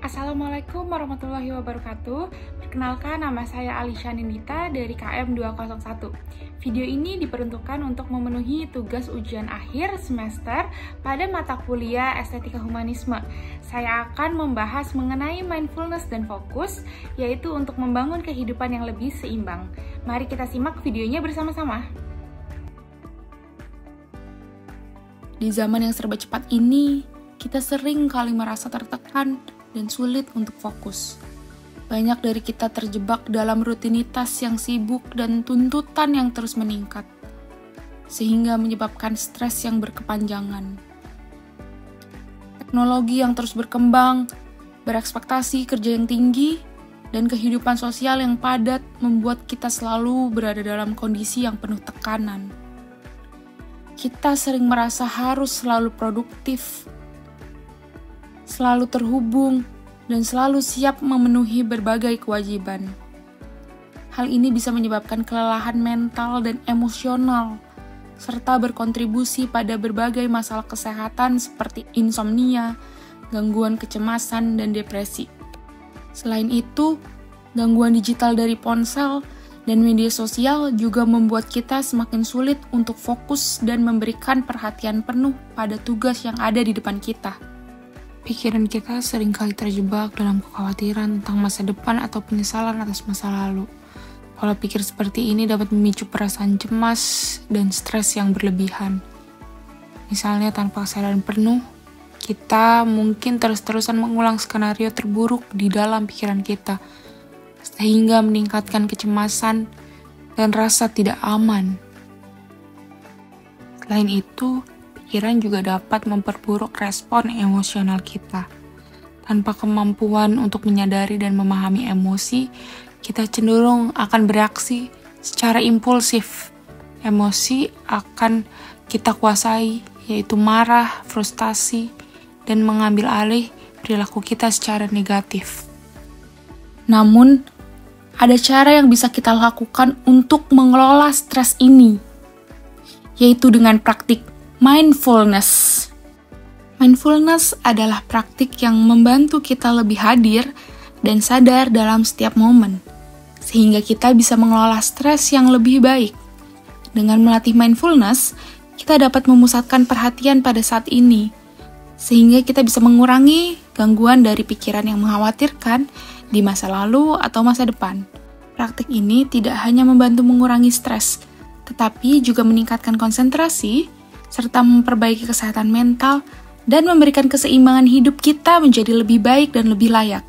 Assalamualaikum warahmatullahi wabarakatuh. Perkenalkan, nama saya Alisha Nindita dari KM 201. Video ini diperuntukkan untuk memenuhi tugas ujian akhir semester pada mata kuliah Estetika Humanisme. Saya akan membahas mengenai mindfulness dan fokus, yaitu untuk membangun kehidupan yang lebih seimbang. Mari kita simak videonya bersama-sama. Di zaman yang serba cepat ini, kita sering kali merasa tertekan dan sulit untuk fokus. Banyak dari kita terjebak dalam rutinitas yang sibuk dan tuntutan yang terus meningkat, sehingga menyebabkan stres yang berkepanjangan. Teknologi yang terus berkembang, berekspektasi kerja yang tinggi, dan kehidupan sosial yang padat membuat kita selalu berada dalam kondisi yang penuh tekanan. Kita sering merasa harus selalu produktif, selalu terhubung, dan selalu siap memenuhi berbagai kewajiban. Hal ini bisa menyebabkan kelelahan mental dan emosional, serta berkontribusi pada berbagai masalah kesehatan seperti insomnia, gangguan kecemasan, dan depresi. Selain itu, gangguan digital dari ponsel dan media sosial juga membuat kita semakin sulit untuk fokus dan memberikan perhatian penuh pada tugas yang ada di depan kita. Pikiran kita seringkali terjebak dalam kekhawatiran tentang masa depan atau penyesalan atas masa lalu. Pola pikir seperti ini dapat memicu perasaan cemas dan stres yang berlebihan. Misalnya tanpa kesadaran penuh, kita mungkin terus-terusan mengulang skenario terburuk di dalam pikiran kita, sehingga meningkatkan kecemasan dan rasa tidak aman. Selain itu, pikiran juga dapat memperburuk respon emosional kita. Tanpa kemampuan untuk menyadari dan memahami emosi, kita cenderung akan bereaksi secara impulsif. Emosi akan kita kuasai, yaitu marah, frustasi, dan mengambil alih perilaku kita secara negatif. Namun, ada cara yang bisa kita lakukan untuk mengelola stres ini, yaitu dengan praktik mindfulness. Mindfulness adalah praktik yang membantu kita lebih hadir dan sadar dalam setiap momen, sehingga kita bisa mengelola stres yang lebih baik. Dengan melatih mindfulness, kita dapat memusatkan perhatian pada saat ini, sehingga kita bisa mengurangi gangguan dari pikiran yang mengkhawatirkan di masa lalu atau masa depan. Praktik ini tidak hanya membantu mengurangi stres, tetapi juga meningkatkan konsentrasi, serta memperbaiki kesehatan mental, dan memberikan keseimbangan hidup kita menjadi lebih baik dan lebih layak.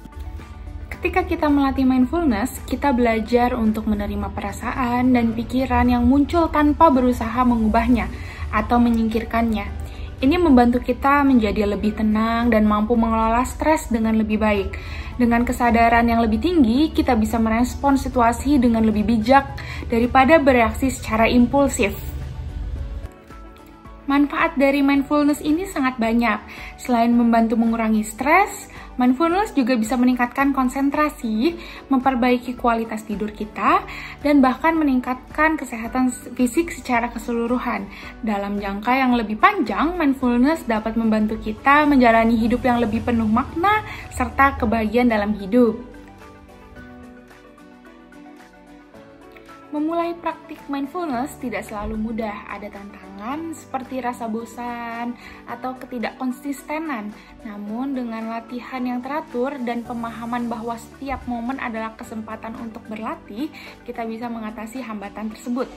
Ketika kita melatih mindfulness, kita belajar untuk menerima perasaan dan pikiran yang muncul tanpa berusaha mengubahnya atau menyingkirkannya. Ini membantu kita menjadi lebih tenang dan mampu mengelola stres dengan lebih baik. Dengan kesadaran yang lebih tinggi, kita bisa merespons situasi dengan lebih bijak daripada bereaksi secara impulsif. Manfaat dari mindfulness ini sangat banyak. Selain membantu mengurangi stres, mindfulness juga bisa meningkatkan konsentrasi, memperbaiki kualitas tidur kita, dan bahkan meningkatkan kesehatan fisik secara keseluruhan. Dalam jangka yang lebih panjang, mindfulness dapat membantu kita menjalani hidup yang lebih penuh makna serta kebahagiaan dalam hidup. Memulai praktik mindfulness tidak selalu mudah. Ada tantangan seperti rasa bosan atau ketidakkonsistenan. Namun dengan latihan yang teratur dan pemahaman bahwa setiap momen adalah kesempatan untuk berlatih, kita bisa mengatasi hambatan tersebut.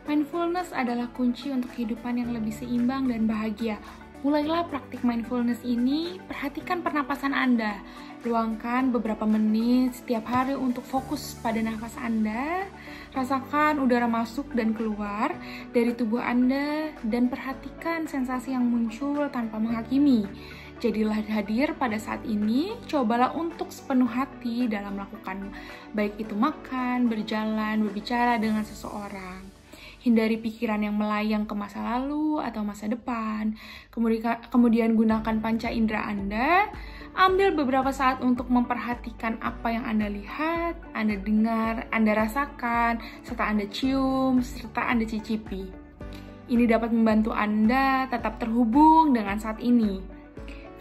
Mindfulness adalah kunci untuk kehidupan yang lebih seimbang dan bahagia. Mulailah praktik mindfulness ini, perhatikan pernapasan Anda. Luangkan beberapa menit setiap hari untuk fokus pada nafas Anda. Rasakan udara masuk dan keluar dari tubuh Anda dan perhatikan sensasi yang muncul tanpa menghakimi. Jadilah hadir pada saat ini, cobalah untuk sepenuh hati dalam melakukan, baik itu makan, berjalan, berbicara dengan seseorang. Hindari pikiran yang melayang ke masa lalu atau masa depan. Kemudian gunakan panca indera Anda. Ambil beberapa saat untuk memperhatikan apa yang Anda lihat, Anda dengar, Anda rasakan, serta Anda cium, serta Anda cicipi. Ini dapat membantu Anda tetap terhubung dengan saat ini.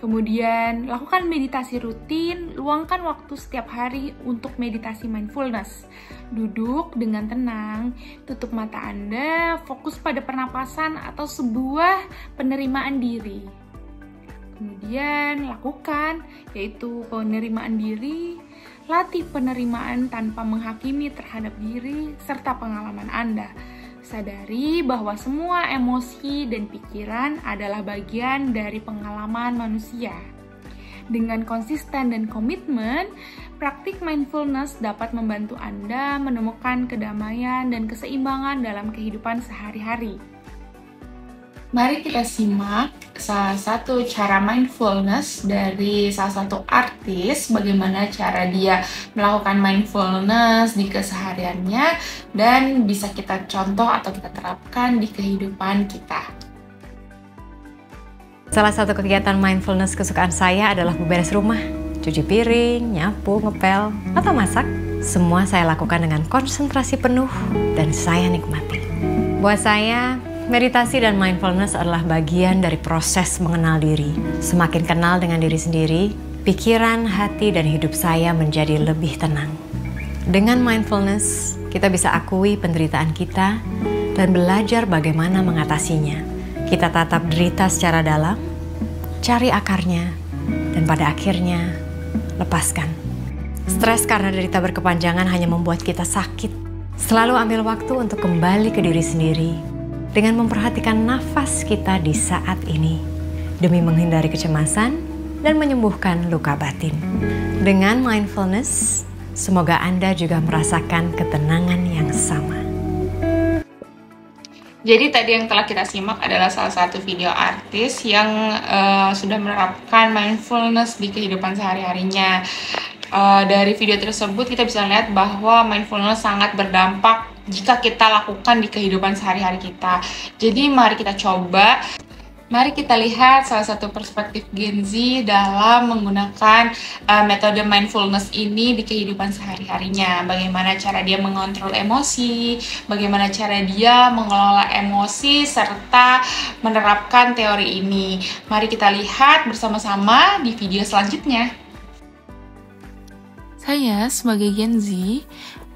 Kemudian, lakukan meditasi rutin, luangkan waktu setiap hari untuk meditasi mindfulness. Duduk dengan tenang, tutup mata Anda, fokus pada pernapasan atau sebuah penerimaan diri. Kemudian, lakukan, yaitu penerimaan diri, latih penerimaan tanpa menghakimi terhadap diri serta pengalaman Anda. Sadari bahwa semua emosi dan pikiran adalah bagian dari pengalaman manusia. Dengan konsisten dan komitmen, praktik mindfulness dapat membantu Anda menemukan kedamaian dan keseimbangan dalam kehidupan sehari-hari. Mari kita simak salah satu cara mindfulness dari salah satu artis, bagaimana cara dia melakukan mindfulness di kesehariannya dan bisa kita contoh atau kita terapkan di kehidupan kita. Salah satu kegiatan mindfulness kesukaan saya adalah beberes rumah, cuci piring, nyapu, ngepel, atau masak. Semua saya lakukan dengan konsentrasi penuh dan saya nikmati. Buat saya, meditasi dan mindfulness adalah bagian dari proses mengenal diri. Semakin kenal dengan diri sendiri, pikiran, hati, dan hidup saya menjadi lebih tenang. Dengan mindfulness, kita bisa akui penderitaan kita dan belajar bagaimana mengatasinya. Kita tatap derita secara dalam, cari akarnya, dan pada akhirnya lepaskan. Stres karena derita berkepanjangan hanya membuat kita sakit. Selalu ambil waktu untuk kembali ke diri sendiri dengan memperhatikan nafas kita di saat ini, demi menghindari kecemasan dan menyembuhkan luka batin. Dengan mindfulness, semoga Anda juga merasakan ketenangan yang sama. Jadi tadi yang telah kita simak adalah salah satu video artis yang sudah menerapkan mindfulness di kehidupan sehari-harinya. Dari video tersebut kita bisa lihat bahwa mindfulness sangat berdampak jika kita lakukan di kehidupan sehari-hari kita. Jadi mari kita coba. Mari kita lihat salah satu perspektif Gen Z dalam menggunakan metode mindfulness ini di kehidupan sehari-harinya. Bagaimana cara dia mengontrol emosi, bagaimana cara dia mengelola emosi, serta menerapkan teori ini. Mari kita lihat bersama-sama di video selanjutnya. Saya sebagai Gen Z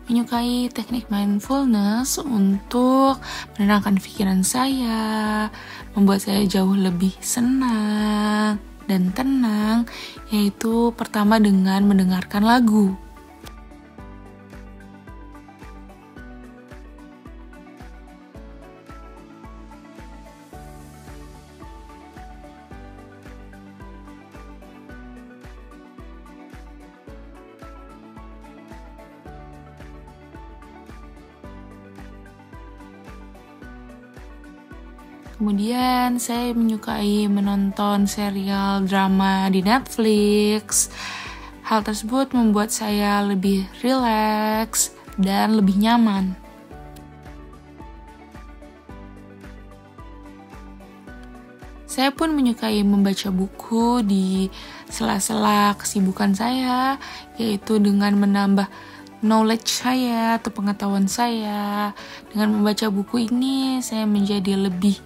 menyukai teknik mindfulness untuk menenangkan pikiran saya, membuat saya jauh lebih senang dan tenang, yaitu pertama dengan mendengarkan lagu. Kemudian saya menyukai menonton serial drama di Netflix. Hal tersebut membuat saya lebih rileks dan lebih nyaman. Saya pun menyukai membaca buku di sela-sela kesibukan saya, yaitu dengan menambah knowledge saya atau pengetahuan saya. Dengan membaca buku ini, saya menjadi lebih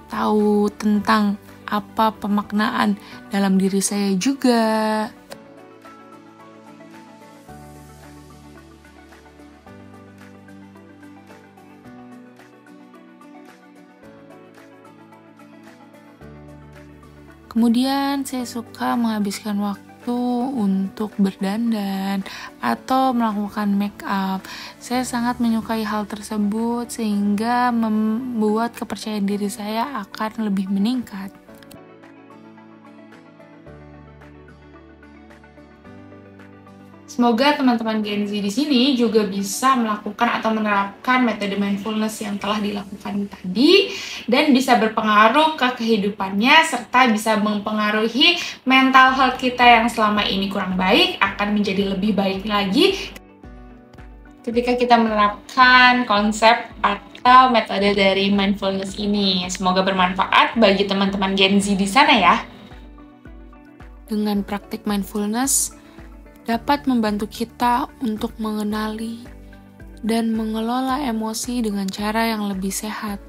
tahu tentang apa pemaknaan dalam diri saya juga. Kemudian saya suka menghabiskan waktu untuk berdandan atau melakukan make up. Saya sangat menyukai hal tersebut sehingga membuat kepercayaan diri saya akan lebih meningkat. Semoga teman-teman Gen Z di sini juga bisa melakukan atau menerapkan metode mindfulness yang telah dilakukan tadi dan bisa berpengaruh ke kehidupannya serta bisa mempengaruhi mental health kita yang selama ini kurang baik akan menjadi lebih baik lagi ketika kita menerapkan konsep atau metode dari mindfulness ini. Semoga bermanfaat bagi teman-teman Gen Z di sana ya. Dengan praktik mindfulness dapat membantu kita untuk mengenali dan mengelola emosi dengan cara yang lebih sehat.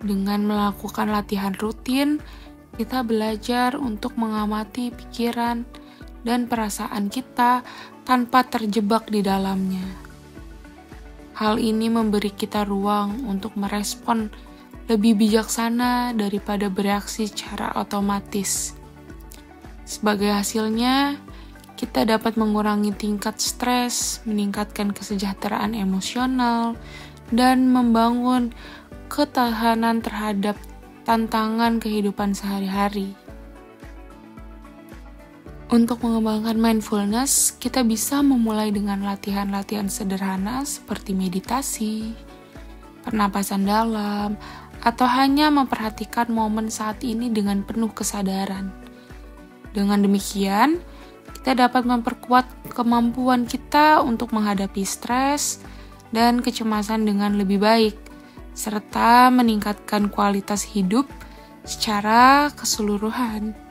Dengan melakukan latihan rutin, Kita belajar untuk mengamati pikiran dan perasaan kita tanpa terjebak di dalamnya. Hal ini memberi kita ruang untuk merespon lebih bijaksana daripada bereaksi secara otomatis. Sebagai hasilnya, kita dapat mengurangi tingkat stres, meningkatkan kesejahteraan emosional, dan membangun ketahanan terhadap tantangan kehidupan sehari-hari. Untuk mengembangkan mindfulness, kita bisa memulai dengan latihan-latihan sederhana seperti meditasi, pernapasan dalam, atau hanya memperhatikan momen saat ini dengan penuh kesadaran. Dengan demikian, kita dapat memperkuat kemampuan kita untuk menghadapi stres dan kecemasan dengan lebih baik, serta meningkatkan kualitas hidup secara keseluruhan.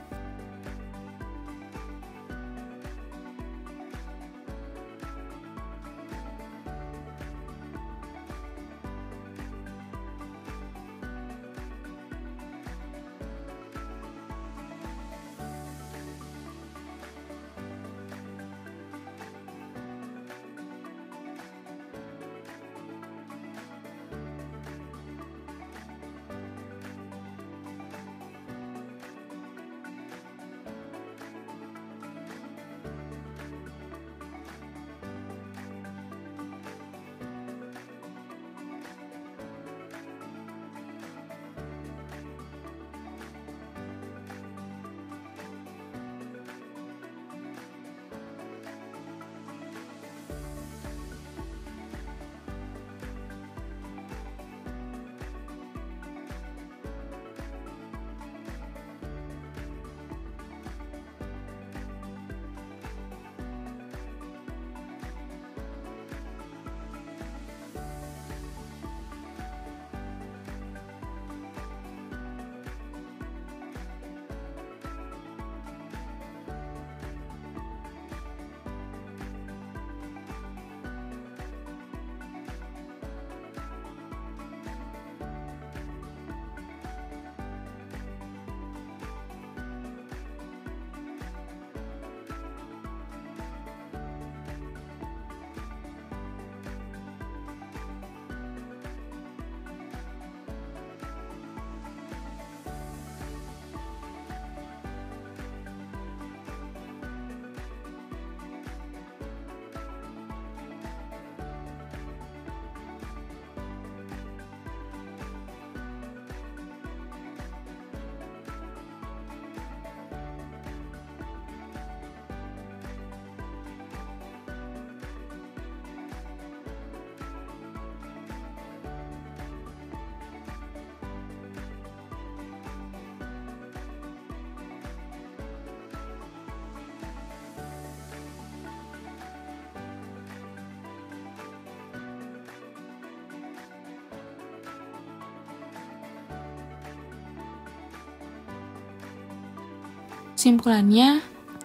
Kesimpulannya,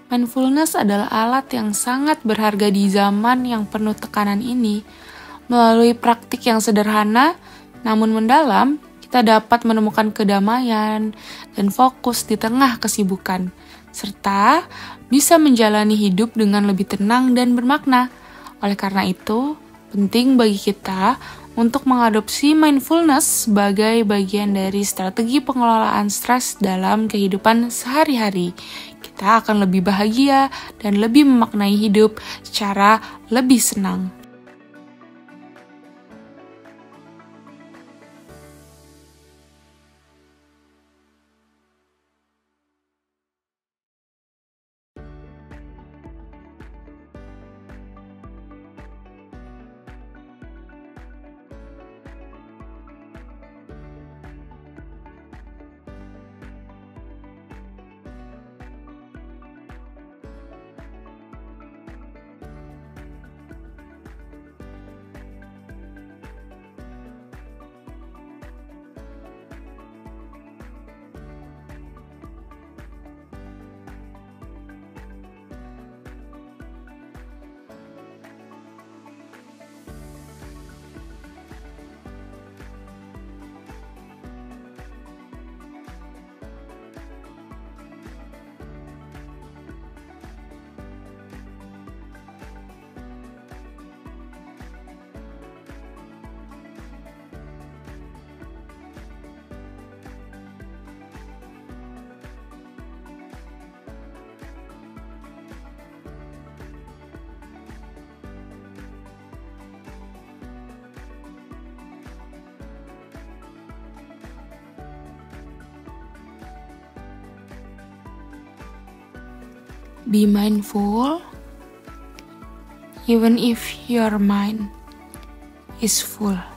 mindfulness adalah alat yang sangat berharga di zaman yang penuh tekanan ini. Melalui praktik yang sederhana namun mendalam, kita dapat menemukan kedamaian dan fokus di tengah kesibukan, serta bisa menjalani hidup dengan lebih tenang dan bermakna. Oleh karena itu, penting bagi kita untuk mengadopsi mindfulness sebagai bagian dari strategi pengelolaan stres dalam kehidupan sehari-hari. Kita akan lebih bahagia dan lebih memaknai hidup secara lebih senang. Be mindful, even if your mind is full.